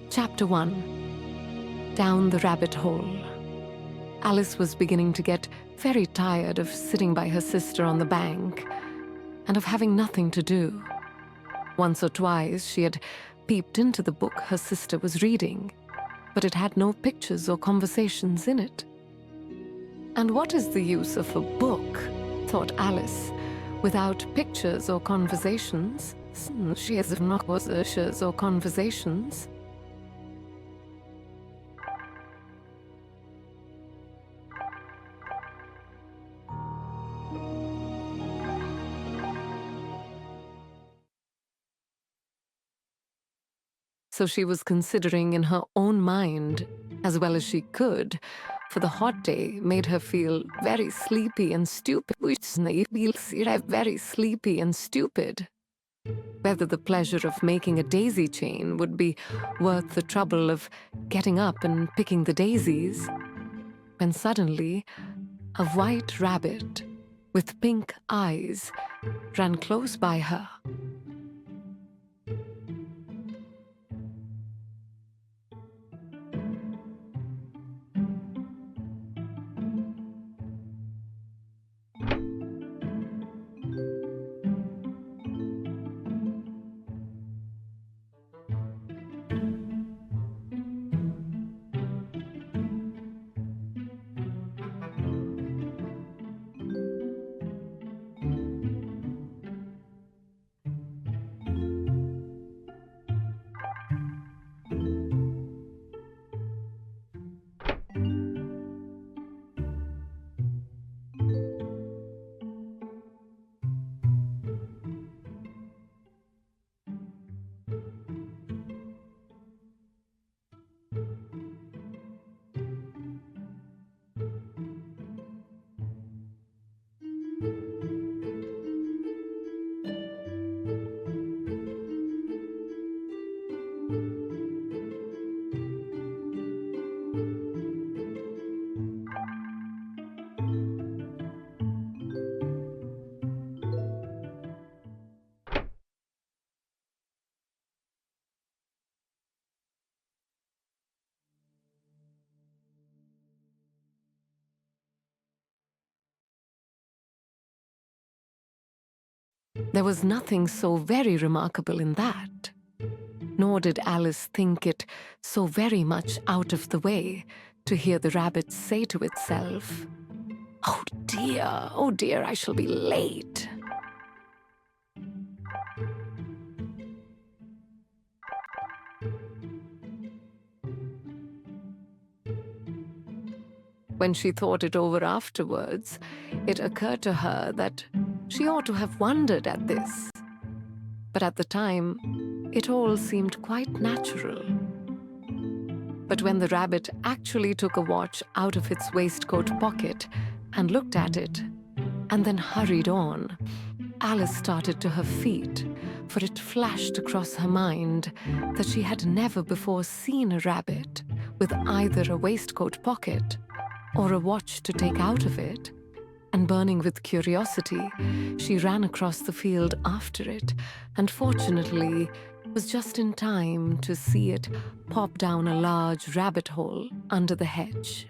Chapter 1. Down the Rabbit Hole. Alice was beginning to get very tired of sitting by her sister on the bank and of having nothing to do. Once or twice she had peeped into the book her sister was reading, but it had no pictures or conversations in it. And what is the use of a book, thought Alice, without pictures or conversations? She has no pictures or conversations. So she was considering in her own mind, as well as she could, for the hot day made her feel very sleepy and stupid. Very sleepy and stupid. Whether the pleasure of making a daisy chain would be worth the trouble of getting up and picking the daisies, when suddenly a white rabbit with pink eyes ran close by her. There was nothing so very remarkable in that, nor did Alice think it so very much out of the way to hear the rabbit say to itself, oh dear, I shall be late." When she thought it over afterwards, it occurred to her that she ought to have wondered at this. But at the time, it all seemed quite natural. But when the rabbit actually took a watch out of its waistcoat pocket and looked at it, and then hurried on, Alice started to her feet, for it flashed across her mind that she had never before seen a rabbit with either a waistcoat pocket or a watch to take out of it, and burning with curiosity, she ran across the field after it, and fortunately was just in time to see it pop down a large rabbit hole under the hedge.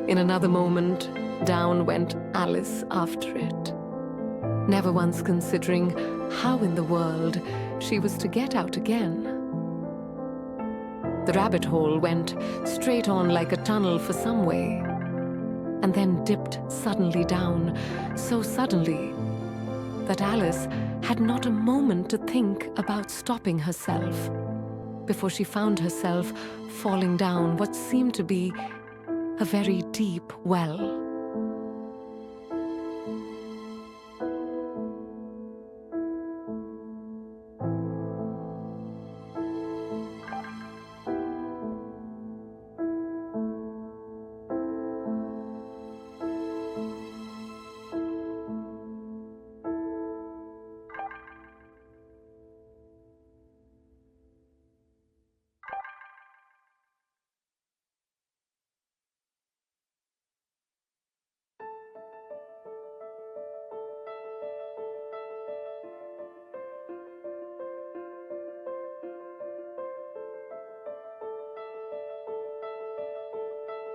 In another moment, down went Alice after it. never once considering how in the world she was to get out again. The rabbit hole went straight on like a tunnel for some way, and then dipped suddenly down, so suddenly that Alice had not a moment to think about stopping herself before she found herself falling down what seemed to be a very deep well.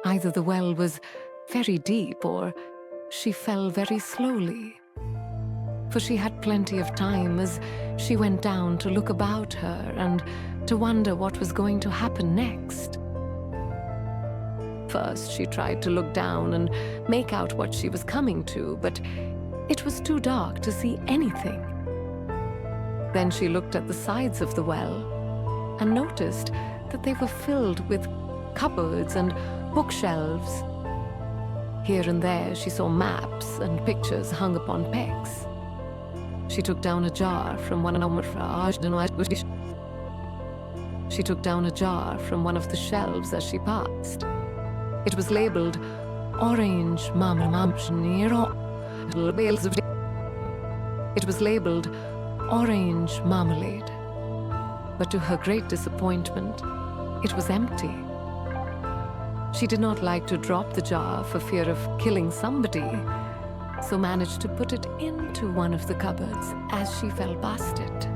Either the well was very deep or she fell very slowly, for she had plenty of time as she went down to look about her and to wonder what was going to happen next. First, she tried to look down and make out what she was coming to, but it was too dark to see anything. Then she looked at the sides of the well and noticed that they were filled with cupboards and bookshelves. Here and there she saw maps and pictures hung upon pegs. She took down a jar from one of the shelves as she passed. It was labeled Orange It was labeled Orange Marmalade. But to her great disappointment, it was empty. She did not like to drop the jar for fear of killing somebody, so managed to put it into one of the cupboards as she fell past it.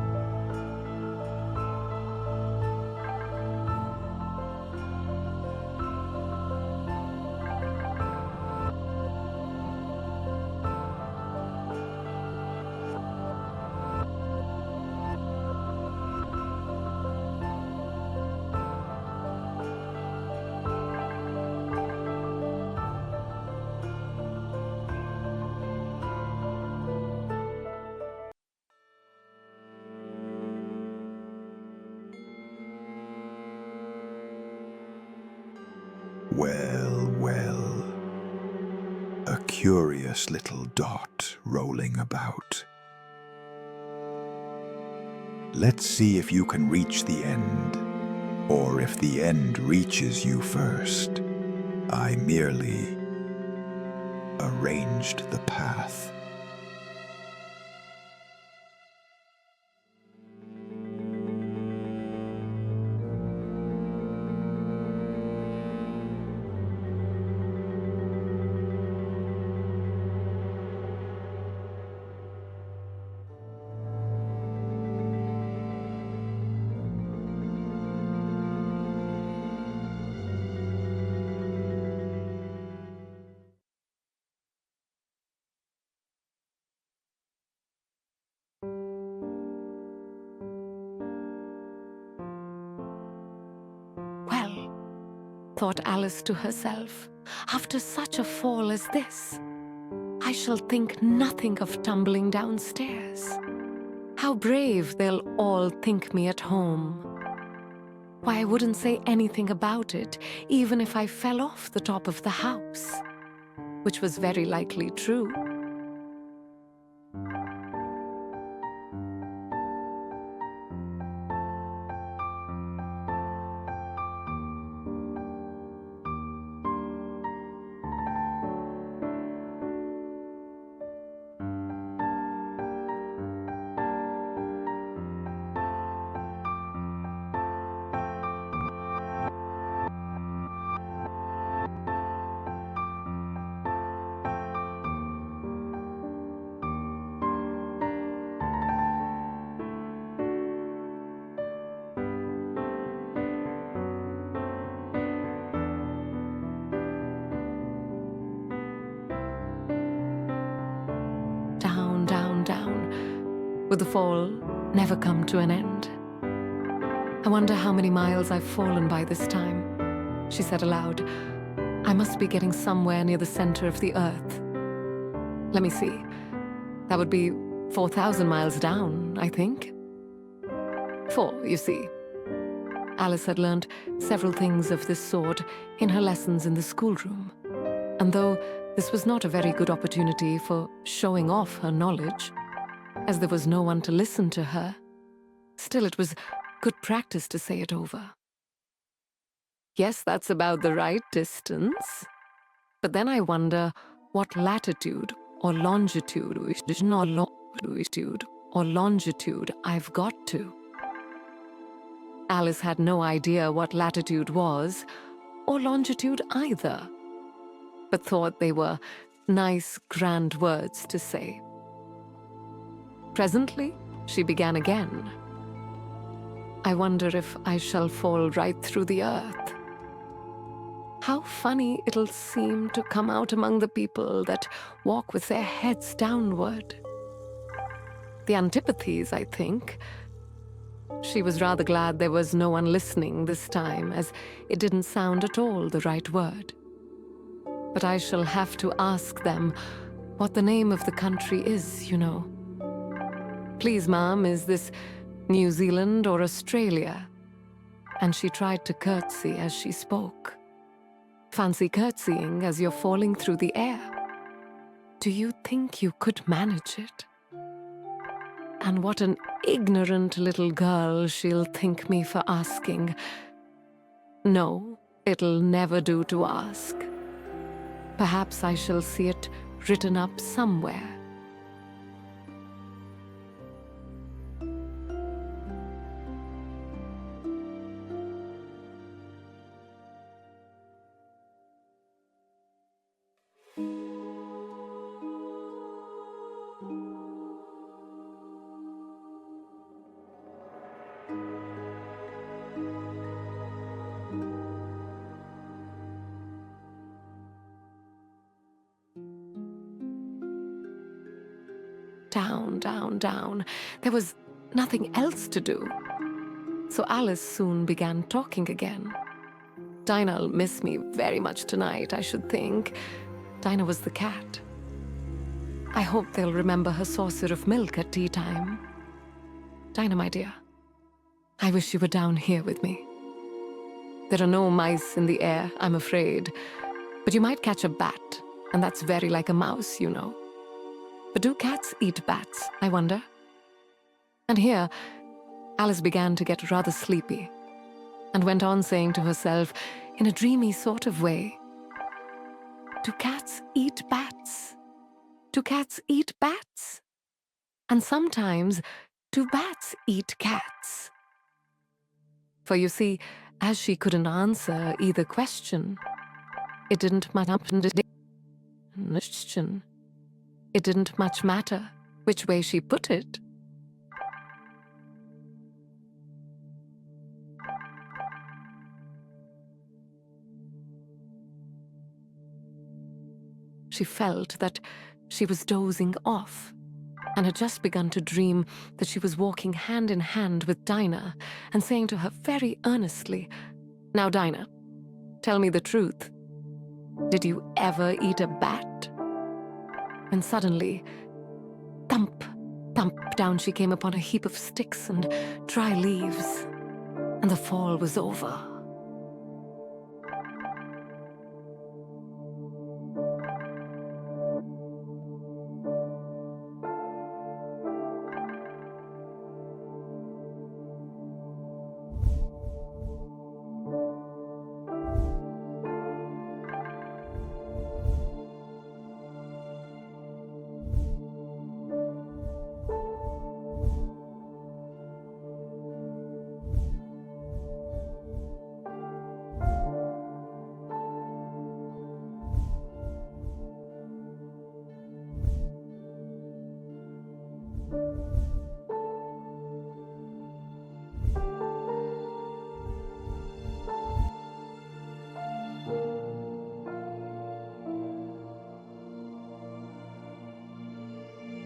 Well, well, a curious little dot rolling about. Let's see if you can reach the end, or if the end reaches you first. I merely arranged the path. Well, thought Alice to herself, after such a fall as this, I shall think nothing of tumbling downstairs. How brave they'll all think me at home. Why, I wouldn't say anything about it, even if I fell off the top of the house, which was very likely true. Would the fall never come to an end? I wonder how many miles I've fallen by this time, she said aloud. I must be getting somewhere near the center of the earth. Let me see. That would be 4,000 miles down, I think. 4, you see. Alice had learned several things of this sort in her lessons in the schoolroom, and though this was not a very good opportunity for showing off her knowledge, as there was no one to listen to her, still it was good practice to say it over. Yes, that's about the right distance, but then I wonder what latitude or longitude I've got to. Alice had no idea what latitude was, or longitude either, but thought they were nice, grand words to say. Presently, she began again. I wonder if I shall fall right through the earth. How funny it'll seem to come out among the people that walk with their heads downward. The antipathies, I think. She was rather glad there was no one listening this time, as it didn't sound at all the right word. But I shall have to ask them what the name of the country is, you know. Please, ma'am, is this New Zealand or Australia? And she tried to curtsy as she spoke. Fancy curtsying as you're falling through the air. Do you think you could manage it? And what an ignorant little girl she'll think me for asking. No, it'll never do to ask. Perhaps I shall see it written up somewhere. Down, down, down. There was nothing else to do. So Alice soon began talking again. Dinah'll miss me very much tonight, I should think. Dinah was the cat. I hope they'll remember her saucer of milk at tea time. Dinah, my dear, I wish you were down here with me. There are no mice in the air, I'm afraid, but you might catch a bat, and that's very like a mouse, you know. But do cats eat bats, I wonder? And here, Alice began to get rather sleepy, and went on saying to herself, in a dreamy sort of way, do cats eat bats? Do cats eat bats? And sometimes, do bats eat cats? For you see, as she couldn't answer either question, it didn't much matter which way she put it. She felt that she was dozing off, and had just begun to dream that she was walking hand in hand with Dinah and saying to her very earnestly, "Now, Dinah, tell me the truth. Did you ever eat a bat?" And suddenly, thump, thump, down she came upon a heap of sticks and dry leaves, and the fall was over.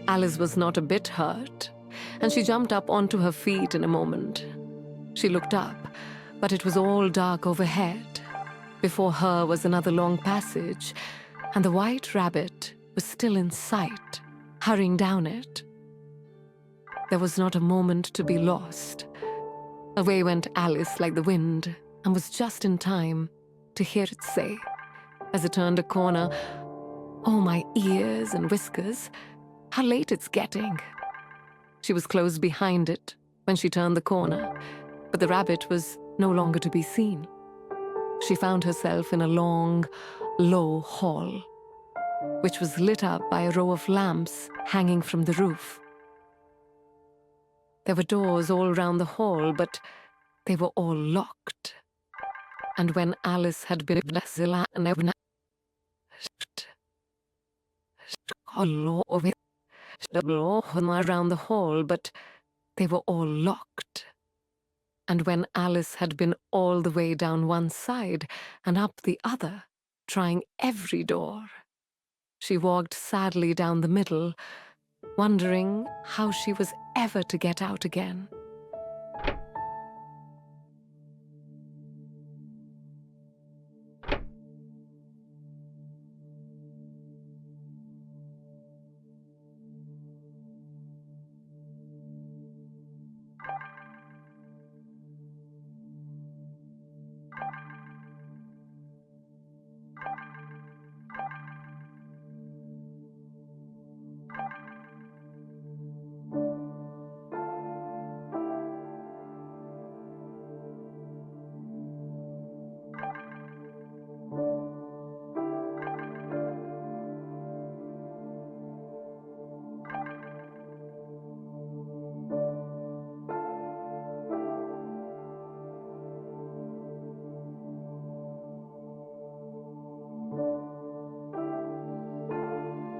Alice was not a bit hurt, and she jumped up onto her feet in a moment. She looked up, but it was all dark overhead. Before her was another long passage, and the white rabbit was still in sight, hurrying down it. There was not a moment to be lost. Away went Alice like the wind, and was just in time to hear it say, as it turned a corner, "Oh, my ears and whiskers, how late it's getting." She was close behind it when she turned the corner, but the rabbit was no longer to be seen. She found herself in a long, low hall, which was lit up by a row of lamps hanging from the roof. There were doors all round the hall, but they were all locked. And when Alice had been around the hall, but they were all locked. And when Alice had been all the way down one side and up the other, trying every door, she walked sadly down the middle, wondering how she was ever to get out again.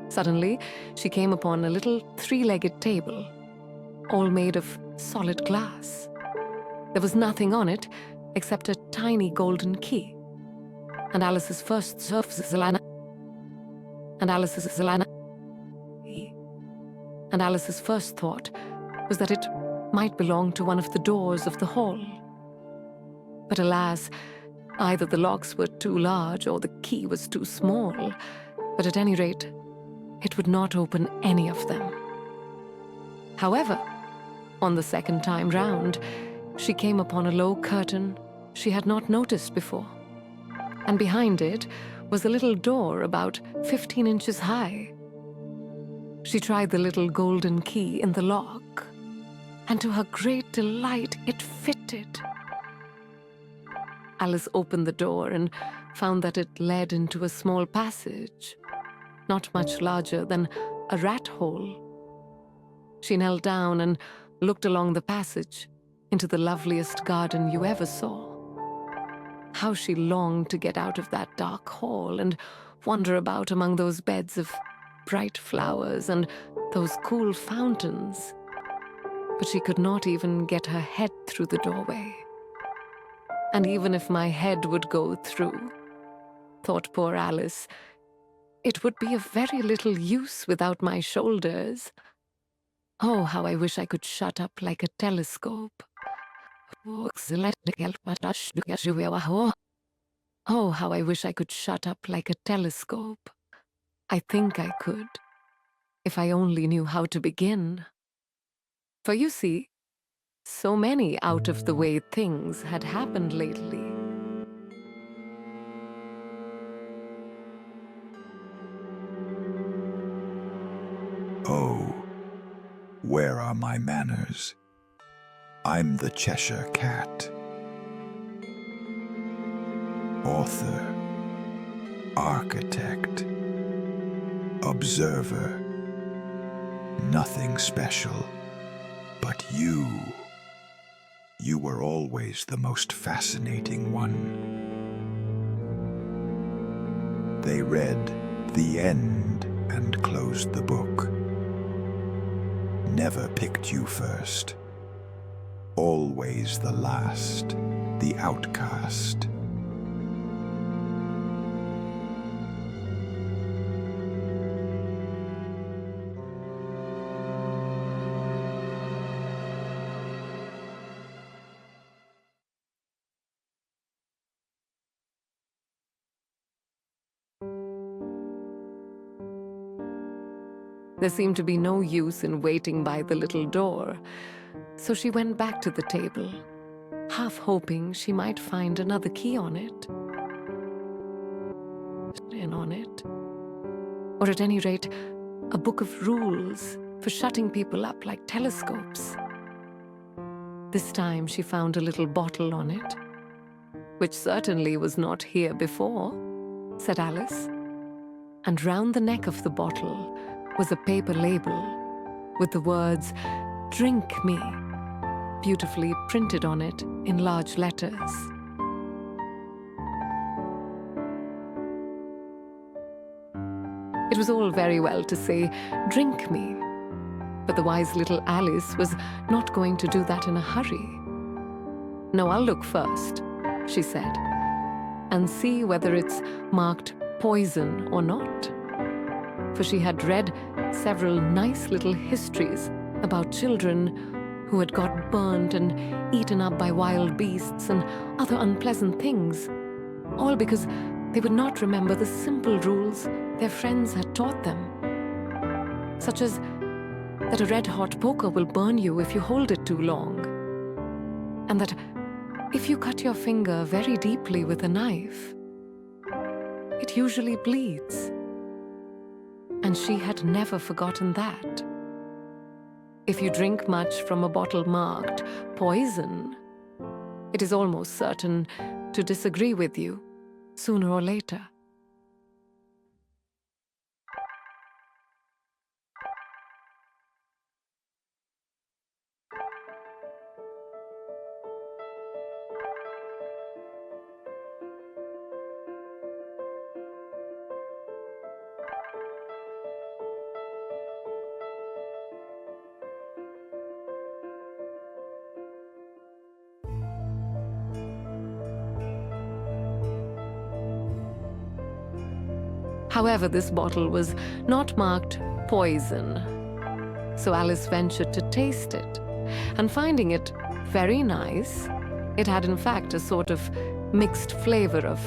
Suddenly, she came upon a little three-legged table, all made of solid glass. There was nothing on it except a tiny golden key. And Alice's first thought was that it might belong to one of the doors of the hall. But alas, either the locks were too large or the key was too small, but at any rate, it would not open any of them. However, on the second time round, she came upon a low curtain she had not noticed before, and behind it was a little door about 15 inches high. She tried the little golden key in the lock, and to her great delight, it fitted. Alice opened the door and found that it led into a small passage, not much larger than a rat hole. She knelt down and looked along the passage into the loveliest garden you ever saw. How she longed to get out of that dark hall and wander about among those beds of bright flowers and those cool fountains. But she could not even get her head through the doorway. And even if my head would go through, thought poor Alice, it would be of very little use without my shoulders. Oh, how I wish I could shut up like a telescope. Oh, how I wish I could shut up like a telescope. I think I could, if I only knew how to begin. For you see, so many out-of-the-way things had happened lately. Oh, where are my manners? I'm the Cheshire Cat. Author, architect, observer, nothing special, but you. You were always the most fascinating one. They read the end and closed the book. Never picked you first. Always the last, the outcast. There seemed to be no use in waiting by the little door, so she went back to the table, half hoping she might find another key on it. Or at any rate, a book of rules for shutting people up like telescopes. This time she found a little bottle on it, which certainly was not here before, said Alice. And round the neck of the bottle was a paper label with the words, "Drink me," beautifully printed on it in large letters. It was all very well to say, "Drink me," but the wise little Alice was not going to do that in a hurry. "No, I'll look first," she said, "and see whether it's marked poison or not." For she had read several nice little histories about children who had got burnt and eaten up by wild beasts and other unpleasant things, all because they would not remember the simple rules their friends had taught them, such as that a red-hot poker will burn you if you hold it too long, and that if you cut your finger very deeply with a knife, it usually bleeds. And she had never forgotten that. If you drink much from a bottle marked poison, it is almost certain to disagree with you sooner or later. However, this bottle was not marked poison, so Alice ventured to taste it, and finding it very nice, it had in fact a sort of mixed flavor of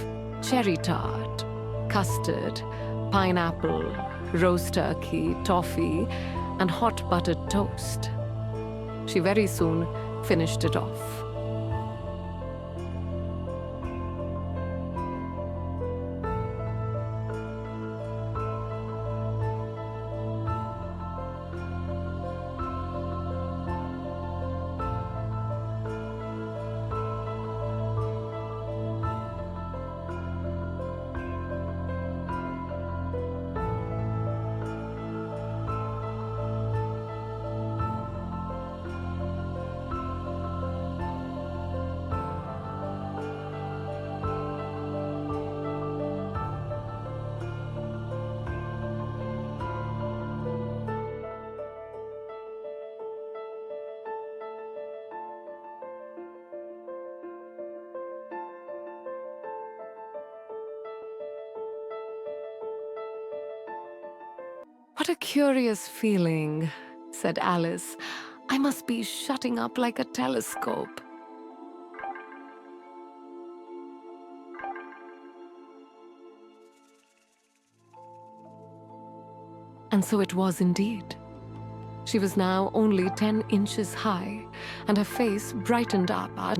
cherry tart, custard, pineapple, roast turkey, toffee, and hot buttered toast. She very soon finished it off. "What a curious feeling," said Alice. "I must be shutting up like a telescope." And so it was indeed. She was now only 10 inches high, and her face brightened up, at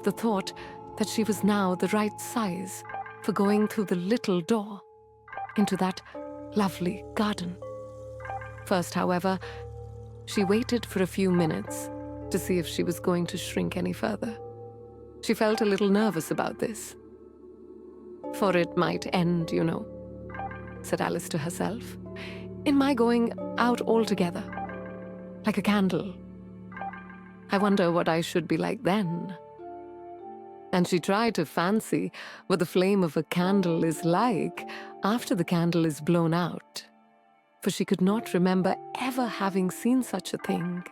the thought that she was now the right size for going through the little door into that lovely garden. First, however, she waited for a few minutes to see if she was going to shrink any further. She felt a little nervous about this. "For it might end, you know," said Alice to herself, "in my going out altogether, like a candle. I wonder what I should be like then." And she tried to fancy what the flame of a candle is like after the candle is blown out, for she could not remember ever having seen such a thing.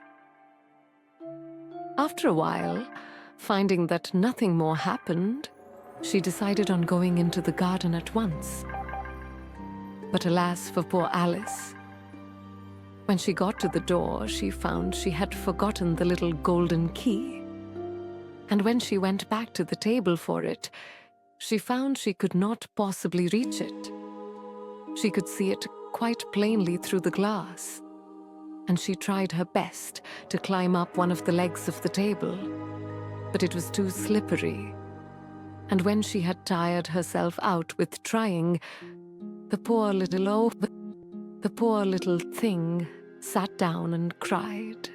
After a while, finding that nothing more happened, she decided on going into the garden at once. But alas for poor Alice. When she got to the door, she found she had forgotten the little golden key. And when she went back to the table for it, she found she could not possibly reach it, She could see it quite plainly through the glass, and she tried her best to climb up one of the legs of the table, but it was too slippery. And when she had tired herself out with trying, the poor little thing sat down and cried.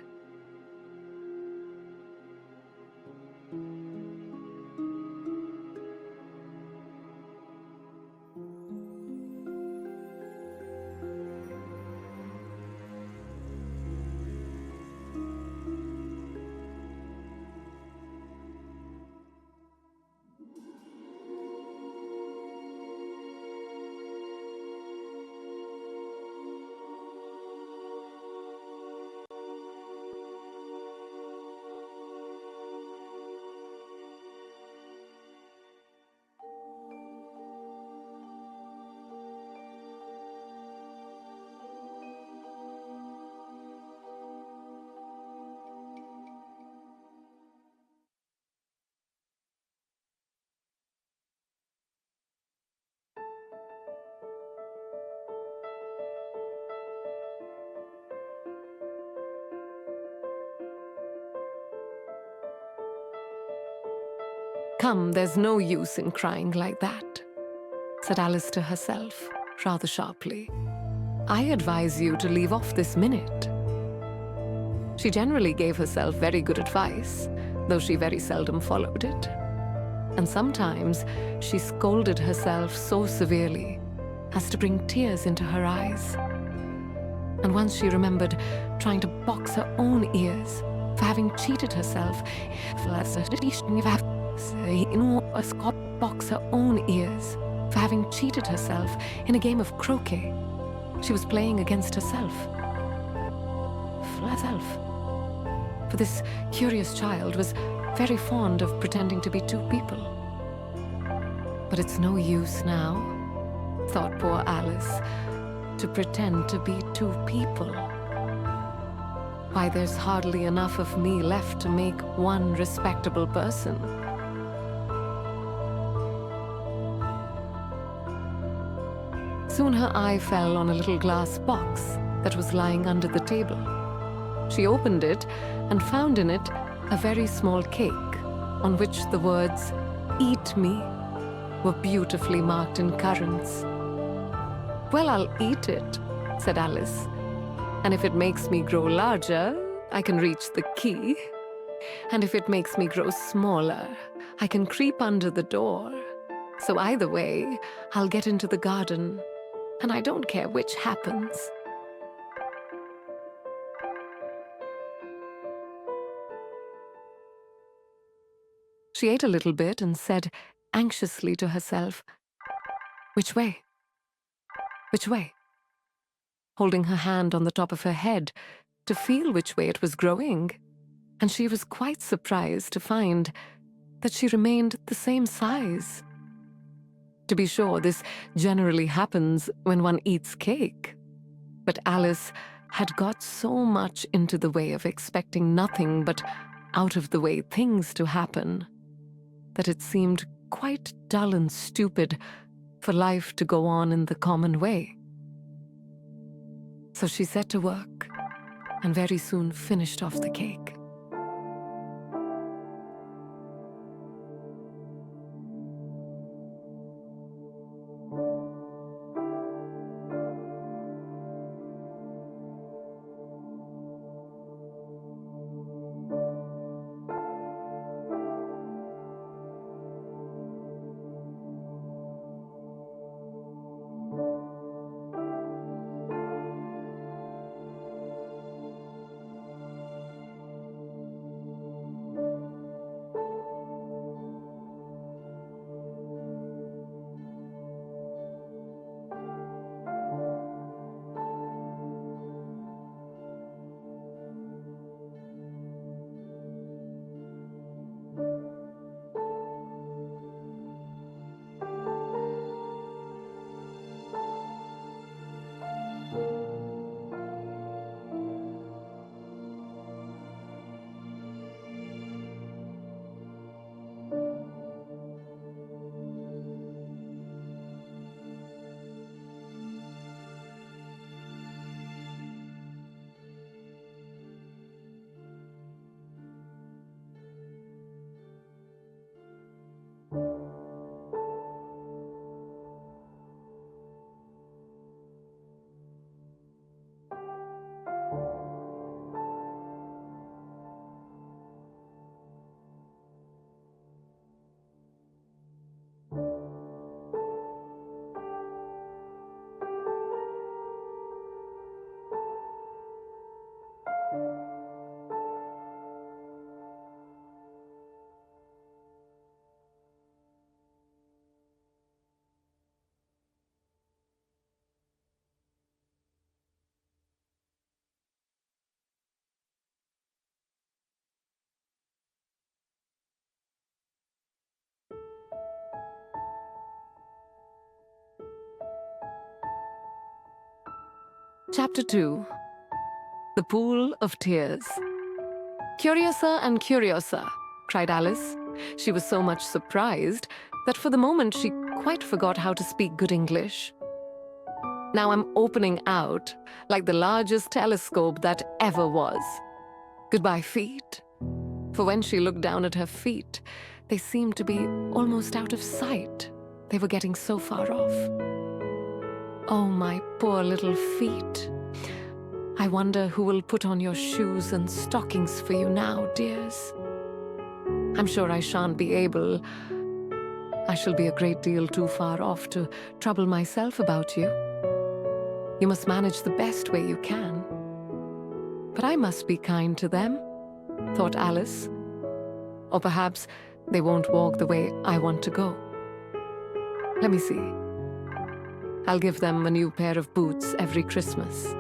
"Come, there's no use in crying like that," said Alice to herself, rather sharply. "I advise you to leave off this minute." She generally gave herself very good advice, though she very seldom followed it. And sometimes she scolded herself so severely as to bring tears into her eyes. And once she remembered trying to box her own ears for having cheated herself. Box her own ears for having cheated herself in a game of croquet. She was playing against herself. For this curious child was very fond of pretending to be two people. But it's no use now, thought poor Alice, to pretend to be two people. Why, there's hardly enough of me left to make one respectable person. Soon her eye fell on a little glass box that was lying under the table. She opened it and found in it a very small cake on which the words, "Eat me," were beautifully marked in currants. "Well, I'll eat it," said Alice. "And if it makes me grow larger, I can reach the key. And if it makes me grow smaller, I can creep under the door. So either way, I'll get into the garden, and I don't care which happens." She ate a little bit and said anxiously to herself, "Which way? Which way?" holding her hand on the top of her head to feel which way it was growing, and she was quite surprised to find that she remained the same size. To be sure, this generally happens when one eats cake, but Alice had got so much into the way of expecting nothing but out-of-the-way things to happen that it seemed quite dull and stupid for life to go on in the common way. So she set to work and very soon finished off the cake. Chapter 2. The Pool of Tears. "Curiosa and curiosa," cried Alice. She was so much surprised that for the moment she quite forgot how to speak good English. "Now I'm opening out like the largest telescope that ever was. Goodbye, feet." For when she looked down at her feet, they seemed to be almost out of sight. They were getting so far off. "Oh, my poor little feet. I wonder who will put on your shoes and stockings for you now, dears. I'm sure I shan't be able. I shall be a great deal too far off to trouble myself about you. You must manage the best way you can. But I must be kind to them," thought Alice. "Or perhaps they won't walk the way I want to go. Let me see. I'll give them a new pair of boots every Christmas."